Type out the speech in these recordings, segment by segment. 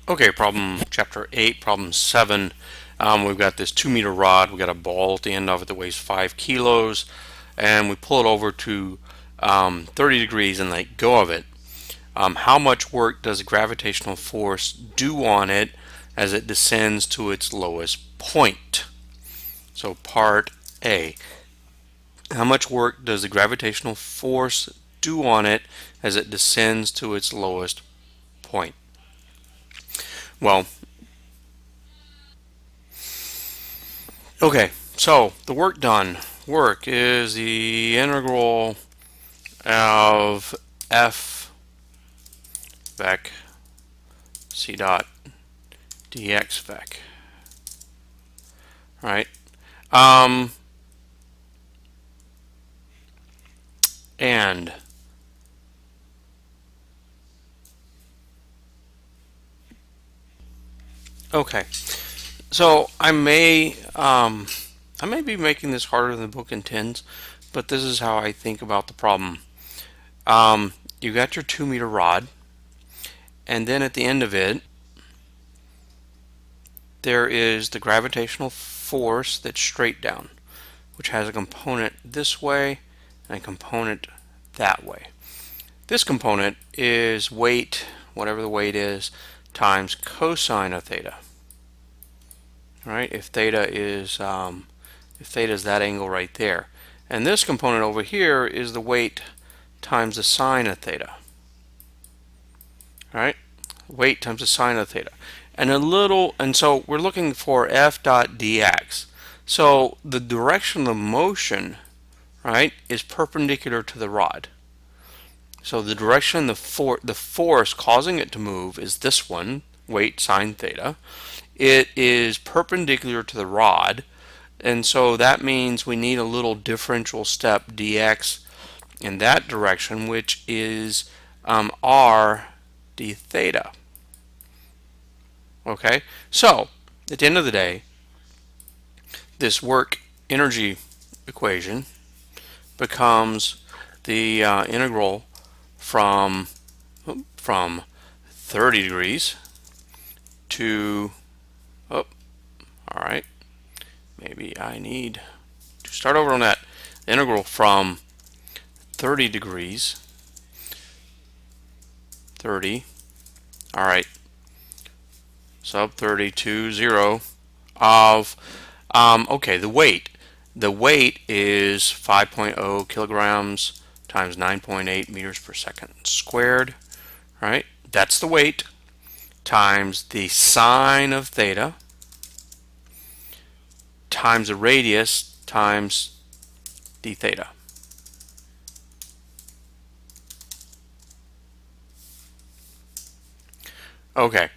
Okay, problem chapter 8, problem 7. We've got this 2-meter rod. We've got a ball at the end of it that weighs 5 kilos, and we pull it over to 30 degrees and let go of it. How much work does the gravitational force do on it as it descends to its lowest point? So part A. How much work does the gravitational force do on it as it descends to its lowest point? Well, okay, so the work done. Work is the integral of f vec c dot dx vec, right? Um, and okay, so I may be making this harder than the book intends, but this is how I think about the problem. You got your 2-meter rod, and then at the end of it, there is the gravitational force that's straight down, which has a component this way and a component that way. This component is weight, whatever the weight is, times cosine of theta. Right? If theta is that angle right there, and this component over here is the weight times the sine of theta. Right? Weight times the sine of theta, and so we're looking for f dot dx. So the direction of the motion, right, is perpendicular to the rod. So the direction the force causing it to move is this one, weight sine theta. It is perpendicular to the rod, and so that means we need a little differential step dx in that direction, which is r d theta. Okay, so at the end of the day, this work energy equation becomes the integral from 30 degrees to, oh, all right, maybe I need to start over on that. The integral from 30 degrees, 30, all right, sub 30 to 0 of, okay, the weight. The weight is 5.0 kilograms times 9.8 meters per second squared, right? That's the weight times the sine of theta times the radius times d theta. Okay,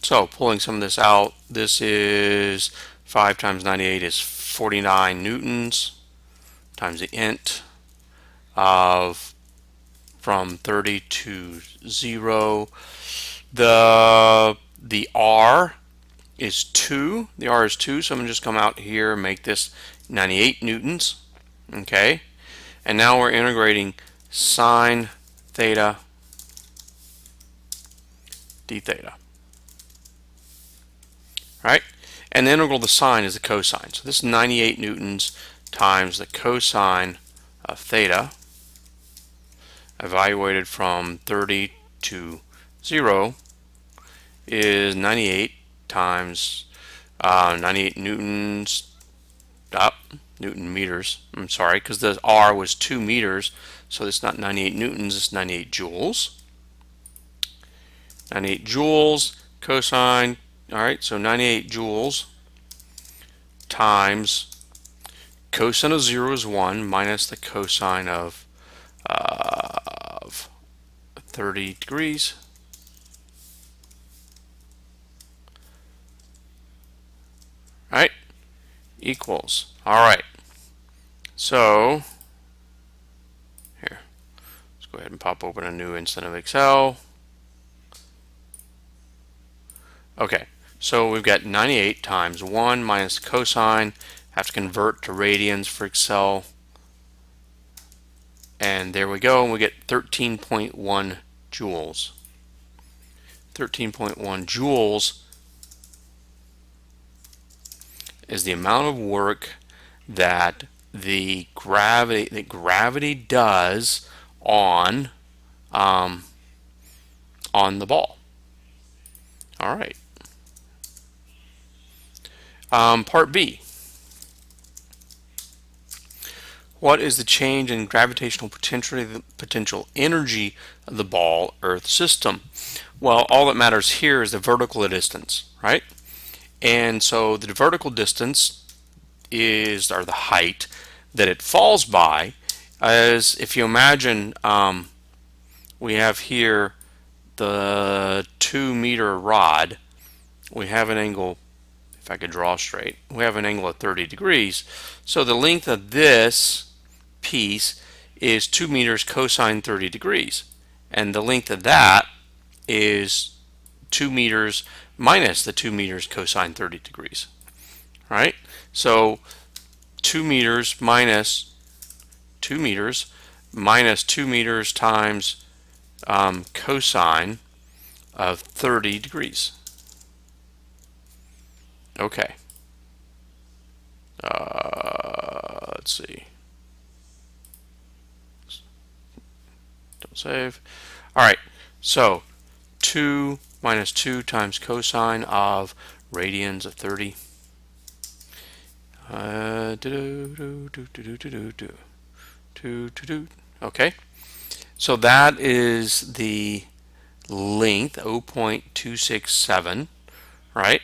so pulling some of this out, this is 5 times 98 is 49 newtons times the int of from 30 to 0. The R is 2. The R is 2, so I'm going to just come out here and make this 98 newtons. Okay, and now we're integrating sine theta d theta. Right? And the integral of the sine is the cosine. So this is 98 newtons times the cosine of theta, evaluated from 30 to 0, is 98 times 98 newtons, Newton meters. I'm sorry, because the R was 2 meters, so it's not 98 newtons, it's 98 joules. 98 joules, cosine, all right, so 98 joules times cosine of 0 is 1 minus the cosine of 30 degrees. Right? Equals. All right. So, here, let's go ahead and pop open a new instance of Excel. Okay, so we've got 98 times 1 minus the cosine. Have to convert to radians for Excel. And there we go, and we get 13.1 joules. 13.1 joules is the amount of work that the gravity does on the ball. All right. Part B. What is the change in gravitational potential energy of the ball Earth system? Well, all that matters here is the vertical distance, right? And so the vertical distance is, or the height that it falls by, as if you imagine, we have here the 2-meter rod. We have an angle, if I could draw straight, we have an angle of 30 degrees. So the length of this piece is 2 meters cosine 30 degrees. And the length of that is 2 meters minus the 2 meters cosine 30 degrees. Right? So 2 meters minus 2 meters minus 2 meters times cosine of 30 degrees. Okay. Let's see. Don't save. All right. So 2 minus 2 times cosine of radians of 30. Okay. So that is the length, 0.267, right?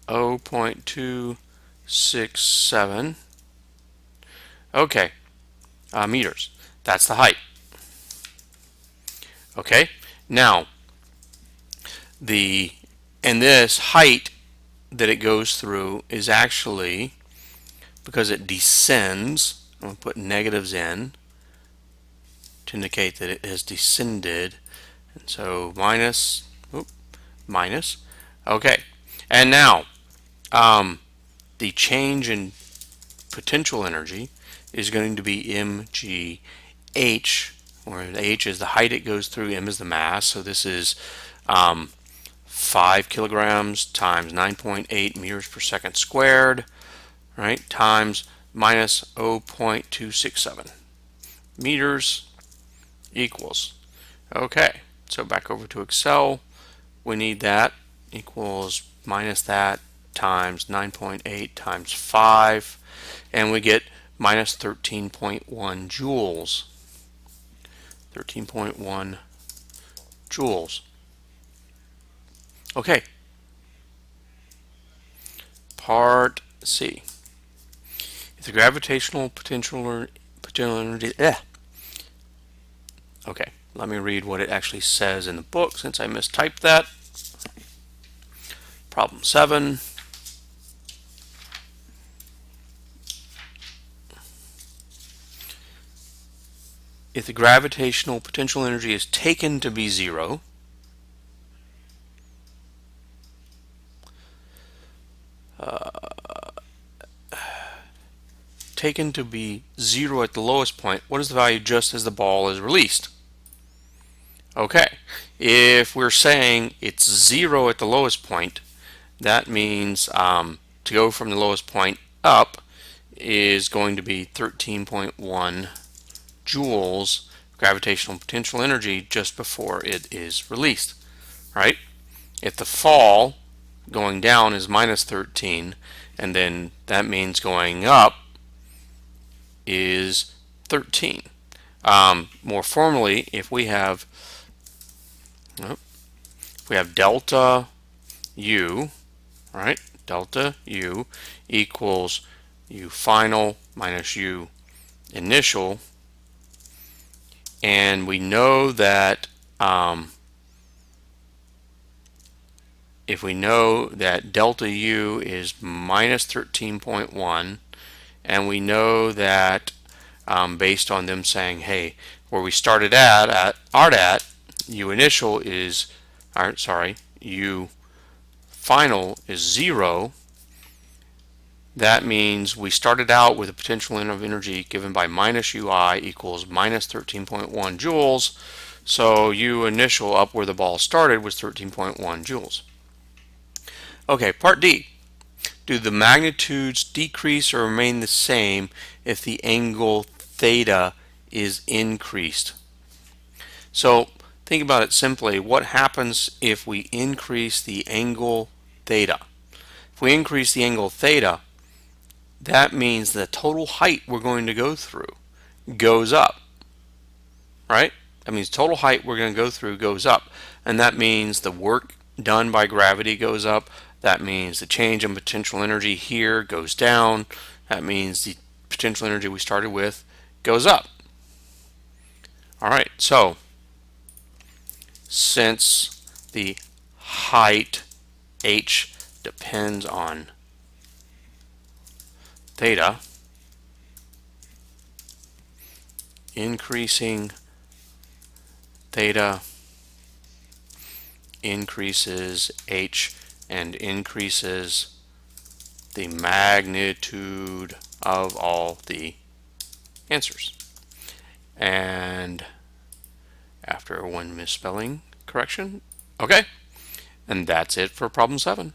0.267. Okay, meters. That's the height. Okay, now this height that it goes through is actually, because it descends, I'm going to put negatives in to indicate that it has descended, and so minus. Okay, and now the change in potential energy is going to be mgh, where h is the height it goes through, m is the mass, so this is 5 kilograms times 9.8 meters per second squared, right, times minus 0.267 meters equals. Okay, so back over to Excel, we need that equals minus that times 9.8 times 5, and we get minus 13.1 joules. 13.1 joules. Okay. Part C. If the gravitational potential energy. Okay, let me read what it actually says in the book since I mistyped that. Problem 7. If the gravitational potential energy is taken to be 0, taken to be 0 at the lowest point, what is the value just as the ball is released? Okay, if we're saying it's 0 at the lowest point, that means to go from the lowest point up is going to be 13.1 joules gravitational potential energy just before it is released, right? If the fall going down is minus 13, and then that means going up is 13. More formally, if we have delta U, right? Delta U equals U final minus U initial, and we know that if we know that delta U is minus 13.1, and we know that based on them saying, hey, where we started at U initial is, U final is 0, that means we started out with a potential of energy given by minus UI equals minus 13.1 joules. So U initial up where the ball started was 13.1 joules. Okay, part D. Do the magnitudes decrease or remain the same if the angle theta is increased? So think about it simply. What happens if we increase the angle theta? If we increase the angle theta, that means the total height we're going to go through goes up, right? That means total height we're going to go through goes up. And that means the work done by gravity goes up. That means the change in potential energy here goes down. That means the potential energy we started with goes up. All right, so since the height h depends on theta, increasing theta increases h and increases the magnitude of all the answers. And after one misspelling correction, okay, and that's it for problem 7.